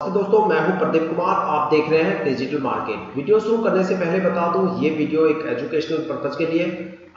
तो दोस्तों मैं हूं प्रदीप कुमार। आप देख रहे हैं डिजिटल मार्केट। वीडियो शुरू करने से पहले बता दूं, ये वीडियो एक एजुकेशनल पर्पज के लिए।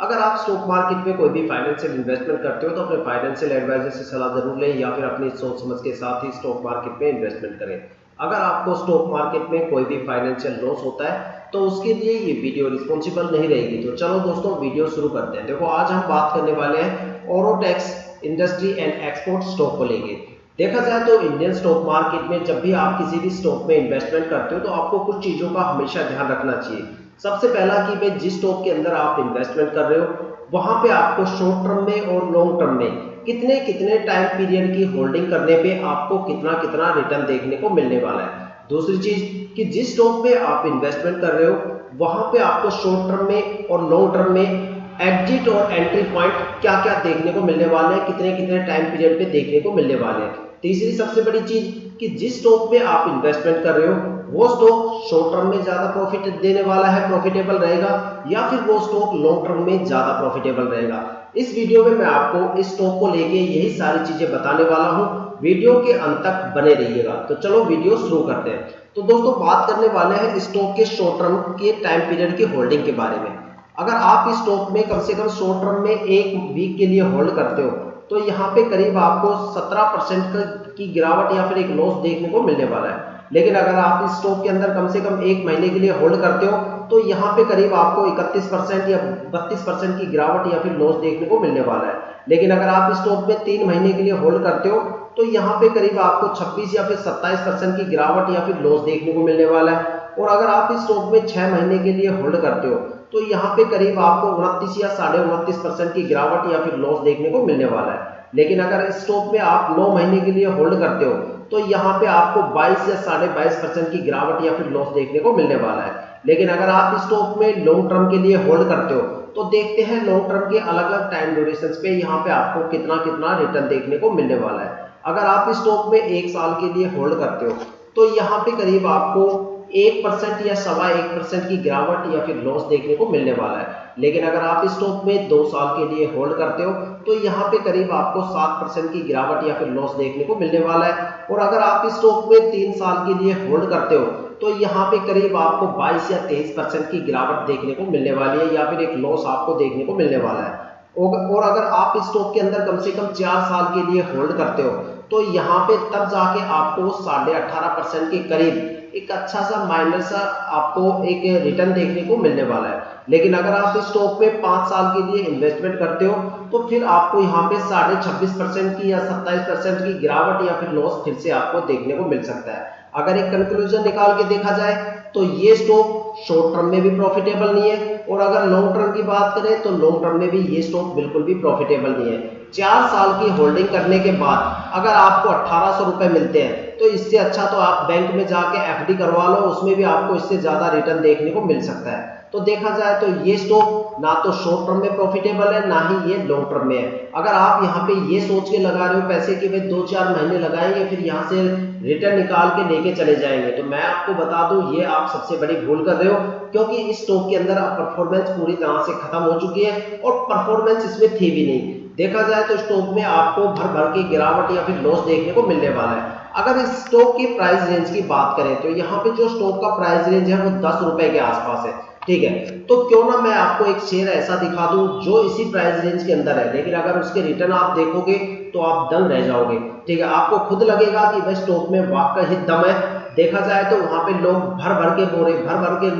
अगर आप स्टॉक मार्केट में कोई भी फाइनेंशियल इन्वेस्टमेंट करते हो तो अपने फाइनेंशियल एडवाइजर से सलाह जरूर लें या फिर अपनी सोच समझ के साथ ही स्टॉक मार्केट में इन्वेस्टमेंट करें। अगर आपको स्टॉक मार्केट में कोई भी फाइनेंशियल लॉस होता है तो उसके लिए ये वीडियो रिस्पॉन्सिबल नहीं रहेगी। तो चलो दोस्तों वीडियो शुरू करते हैं। देखो, आज हम बात करने वाले हैं ओरोटेक्स इंडस्ट्री एंड एक्सपोर्ट स्टॉक को लेके। देखा जाए तो इंडियन स्टॉक मार्केट में जब भी आप किसी भी स्टॉक में इन्वेस्टमेंट करते हो तो आपको कुछ चीजों का हमेशा ध्यान रखना चाहिए। सबसे पहला कि भाई जिस स्टॉक के अंदर आप इन्वेस्टमेंट कर रहे हो वहां पे आपको शॉर्ट टर्म में और लॉन्ग टर्म में कितने कितने टाइम पीरियड की होल्डिंग करने पे आपको कितना कितना रिटर्न देखने को मिलने वाला है। दूसरी चीज कि जिस स्टॉक में आप इन्वेस्टमेंट कर रहे हो वहां पे आपको शॉर्ट टर्म में और लॉन्ग टर्म में एग्जिट और एंट्री पॉइंट क्या क्या देखने को मिलने वाले हैं, कितने कितने टाइम पीरियड पे देखने को मिलने वाले हैं। तीसरी सबसे बड़ी चीज कि जिस स्टॉक में आप इन्वेस्टमेंट कर रहे हो वो स्टॉक शॉर्ट टर्म में ज्यादा प्रॉफिट देने वाला है, प्रॉफिटेबल रहेगा, या फिर वो स्टॉक लॉन्ग टर्म में ज्यादा प्रॉफिटेबल रहेगा। इस वीडियो में मैं आपको इस स्टॉक को लेके यही सारी चीजें बताने वाला हूं। वीडियो के अंत तक बने रहिएगा। तो चलो वीडियो शुरू करते हैं। तो दोस्तों बात करने वाले हैं स्टॉक के शॉर्ट टर्म के टाइम पीरियड की होल्डिंग के बारे में। अगर आप इस स्टॉक में कम से कम शॉर्ट टर्म में एक वीक के लिए होल्ड करते हो तो यहाँ पे करीब आपको 17% की गिरावट या फिर एक लॉस देखने को मिलने वाला है। लेकिन अगर आप इस स्टॉक के अंदर कम से कम एक महीने के लिए होल्ड करते हो तो यहाँ पे करीब आपको 31% या 32% की गिरावट या फिर लॉस देखने को मिलने वाला है। लेकिन अगर आप इस स्टॉक में 3 महीने के लिए होल्ड करते हो तो यहाँ पे करीब आपको 26 या फिर 27% की गिरावट या फिर लॉस देखने को मिलने वाला है। और अगर आप इस स्टॉक में 6 महीने के लिए होल्ड करते हो तो यहाँ पे करीब आपको 29 या 29.5% की गिरावट या फिर लॉस देखने को मिलने वाला है। लेकिन अगर इस स्टॉक में आप 9 महीने के लिए होल्ड करते हो तो यहाँ पे आपको 22 या 22.5% की गिरावट या फिर लॉस देखने को मिलने वाला है। लेकिन अगर आप इस स्टॉक में लॉन्ग टर्म के लिए होल्ड करते हो तो देखते हैं लॉन्ग टर्म के अलग अलग टाइम ड्यूरेशन पे यहाँ पे आपको कितना कितना रिटर्न देखने को मिलने वाला है। अगर आप इस स्टॉक में 1 साल के लिए होल्ड करते हो तो यहाँ पे करीब आपको 1% या 1.25% की गिरावट या फिर लॉस देखने को मिलने वाला है। लेकिन अगर आप इस स्टॉक में 2 साल के लिए होल्ड करते हो तो यहाँ पे करीब आपको 7% की गिरावट या फिर लॉस देखने को मिलने वाला है। और अगर आप इस स्टॉक में 3 साल के लिए होल्ड करते हो तो यहाँ पे करीब आपको 22 या 23% की गिरावट देखने को मिलने वाली है या फिर एक लॉस आपको देखने को मिलने वाला है। और अगर आप इस स्टॉक के अंदर कम से कम 4 साल के लिए होल्ड करते हो तो यहाँ पे तब जाके आपको 18.5% के करीब एक अच्छा सा माइनर सा आपको एक रिटर्न देखने को मिलने वाला है। लेकिन अगर आप इस स्टॉक में 5 साल के लिए इन्वेस्टमेंट करते हो तो फिर आपको यहाँ पे 26.5% की या 27% की गिरावट या फिर लॉस फिर से आपको देखने को मिल सकता है। अगर एक कंक्लूजन निकाल के देखा जाए तो ये स्टॉक शॉर्ट टर्म में भी प्रॉफिटेबल नहीं है, और अगर लॉन्ग टर्म की बात करें तो लॉन्ग टर्म में भी ये स्टॉक बिल्कुल भी प्रॉफिटेबल नहीं है। 4 साल की होल्डिंग करने के बाद अगर आपको 1800 रुपए मिलते हैं तो इससे अच्छा तो आप बैंक में जाके एफडी करवा लो, उसमें भी आपको इससे ज्यादा रिटर्न देखने को मिल सकता है। तो देखा जाए तो ये स्टॉक ना तो शॉर्ट टर्म में प्रॉफिटेबल है ना ही ये लॉन्ग टर्म में है। अगर आप यहाँ पे ये सोच के लगा रहे हो पैसे कि भाई 2-4 महीने लगाएंगे फिर यहाँ से रिटर्न निकाल के लेके चले जाएंगे, तो मैं आपको बता दूं ये आप सबसे बड़ी भूल कर रहे हो, क्योंकि इस स्टॉक के अंदर परफॉर्मेंस पूरी तरह से खत्म हो चुकी है और परफॉर्मेंस इसमें थी भी नहीं। देखा जाए तो स्टॉक में आपको भर भर के गिरावट या फिर लॉस देखने को मिलने वाला है। अगर इस स्टॉक की प्राइस रेंज की बात करें तो यहाँ पे जो स्टॉक का प्राइस रेंज है वो 10 रुपए के आसपास है। ठीक है, तो क्यों ना मैं आपको एक शेयर ऐसा दिखा दूं जो इसी प्राइस रेंज के अंदर है, लेकिन अगर उसके रिटर्न आप देखोगे तो आप दंग रह जाओगे। ठीक है, आपको खुद लगेगा कि वह स्टॉक में वाकई ही दम है। देखा जाए तो वहां पे लोग भर भर के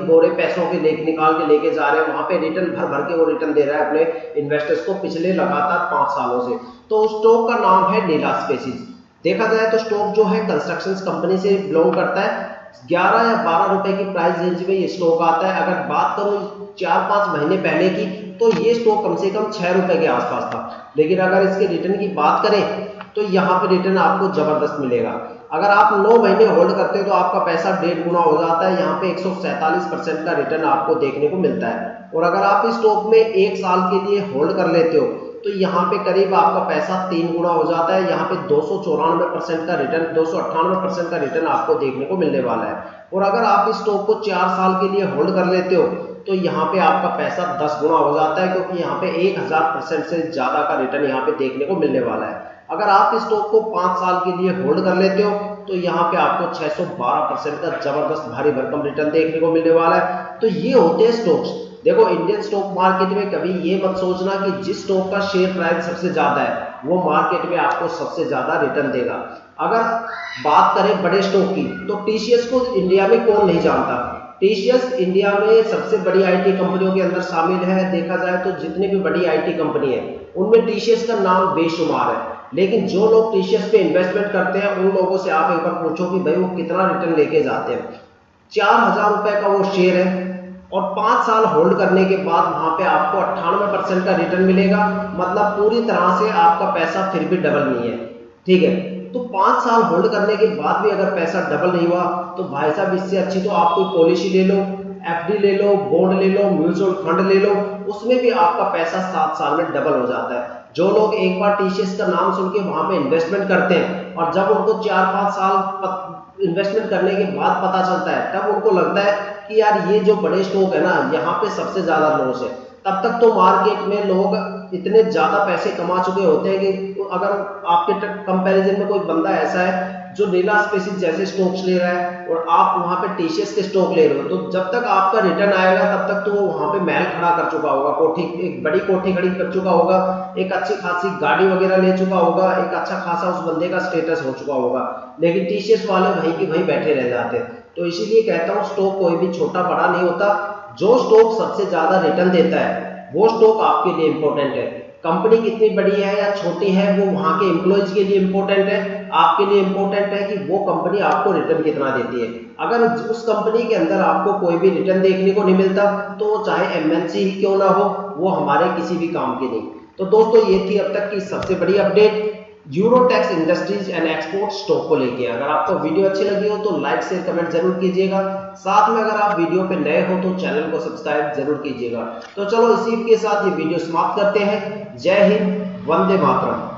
बोरे पैसों के निकाल के लेके जा रहे हैं, वहां पे रिटर्न भर भर के वो रिटर्न दे रहा है अपने इन्वेस्टर्स को पिछले लगातार 5 सालों से। तो स्टॉक का नाम है नीला स्पेसिस। देखा जाए तो स्टॉक जो है कंस्ट्रक्शन कंपनी से बिलोंग करता है। 11 या 12 रुपए की प्राइस रेंज में ये स्टॉक आता है। अगर बात करूं 4-5 महीने पहले की तो ये स्टॉक कम से कम 6 रुपए के आसपास था। लेकिन अगर इसके रिटर्न की बात करें तो यहाँ पे रिटर्न आपको जबरदस्त मिलेगा। अगर आप 9 महीने होल्ड करते हो तो आपका पैसा 1.5 गुना हो जाता है। यहाँ पे 147% का रिटर्न आपको देखने को मिलता है। और अगर आप इस स्टॉक में 1 साल के लिए होल्ड कर लेते हो तो यहाँ पे करीब आपका पैसा 3 गुना हो जाता है। यहाँ पे 294% का रिटर्न 298% का रिटर्न आपको देखने को मिलने वाला है। और अगर आप इस स्टॉक को 4 साल के लिए होल्ड कर लेते हो तो यहाँ पे आपका पैसा 10 गुना हो जाता है, क्योंकि यहाँ पे 1000% से ज्यादा का रिटर्न यहाँ पे देखने को मिलने वाला है। अगर आप इस स्टॉक को 5 साल के लिए होल्ड कर लेते हो तो यहाँ पे आपको 612% का जबरदस्त भारी भरकम रिटर्न देखने को मिलने वाला है। तो ये होते हैं स्टॉक्स। देखो इंडियन स्टॉक मार्केट में कभी ये मत सोचना कि जिस स्टॉक का शेयर प्राइस सबसे ज्यादा है वो मार्केट में आपको सबसे ज्यादा रिटर्न देगा। अगर बात करें बड़े स्टॉक की तो टीसीएस को इंडिया में कौन नहीं जानता। टीसीएस इंडिया में सबसे बड़ी आईटी कंपनियों के अंदर शामिल है। देखा जाए तो जितनी भी बड़ी आईटी कंपनी है उनमें टीसीएस का नाम बेशुमार है। लेकिन जो लोग टीसीएस पे इन्वेस्टमेंट करते हैं उन लोगों से आप एक बार पूछो कि भाई वो कितना रिटर्न लेके जाते हैं। 4000 रुपए का वो शेयर है और 5 साल होल्ड करने के बाद वहां पे आपको 98% का रिटर्न मिलेगा। मतलब पूरी तरह से आपका पैसा फिर भी डबल नहीं है। ठीक है, तो 5 साल होल्ड करने के बाद भी अगर पैसा डबल नहीं हुआ तो भाई साहब इससे अच्छी तो आप कोई पॉलिसी ले लो, एफडी ले लो, बॉन्ड ले लो, म्यूचुअल फंड ले लो, उसमें भी आपका पैसा 7 साल में डबल हो जाता है। जो लोग एक बार टीसीएस का नाम सुन के वहां पे इन्वेस्टमेंट करते हैं और जब उनको 4-5 साल इन्वेस्टमेंट करने के बाद पता चलता है तब उनको लगता है कि यार ये जो बड़े स्टॉक है ना यहाँ पे सबसे ज्यादा लॉस है। तब तक तो मार्केट में लोग इतने ज्यादा पैसे कमा चुके होते हैं कि अगर आपके कंपैरिजन में कोई बंदा ऐसा है जो नीला स्पेसिस जैसे स्टॉक्स ले रहा है और आप वहां पे टीसीएस के स्टॉक ले रहे हो, तो जब तक आपका रिटर्न आएगा तब तक तो वो वहां पे महल खड़ा कर चुका होगा, कोठी, एक बड़ी कोठी खड़ी कर चुका होगा, एक अच्छी खासी गाड़ी वगैरह ले चुका होगा, एक अच्छा खासा उस बंदे का स्टेटस हो चुका होगा। लेकिन टीसीएस वाले वहीं के वहीं बैठे रह जाते हैं। तो इसीलिए कहता हूँ स्टॉक कोई भी छोटा बड़ा नहीं होता। जो स्टॉक सबसे ज्यादा रिटर्न देता है वो स्टॉक आपके लिए इंपॉर्टेंट है। कंपनी कितनी बड़ी है या छोटी है वो वहां के एम्प्लॉयज के लिए इंपॉर्टेंट है। आपके लिए इंपॉर्टेंट है कि वो कंपनी आपको रिटर्न कितना देती है। अगर उस कंपनी के अंदर आपको कोई भी रिटर्न देखने को नहीं मिलता तो चाहे एमएनसी ही क्यों ना हो, वो हमारे किसी भी काम की नहीं। तो दोस्तों ये थी अब तक की सबसे बड़ी update Eurotex industries and export stock को लेके। अगर आपको वीडियो अच्छी लगी हो तो लाइक शेयर कमेंट जरूर कीजिएगा। साथ में अगर आप वीडियो पे नए हो तो चैनल को सब्सक्राइब जरूर कीजिएगा। तो चलो इसी के साथ ये वीडियो समाप्त करते हैं। जय हिंद, वंदे मातरम।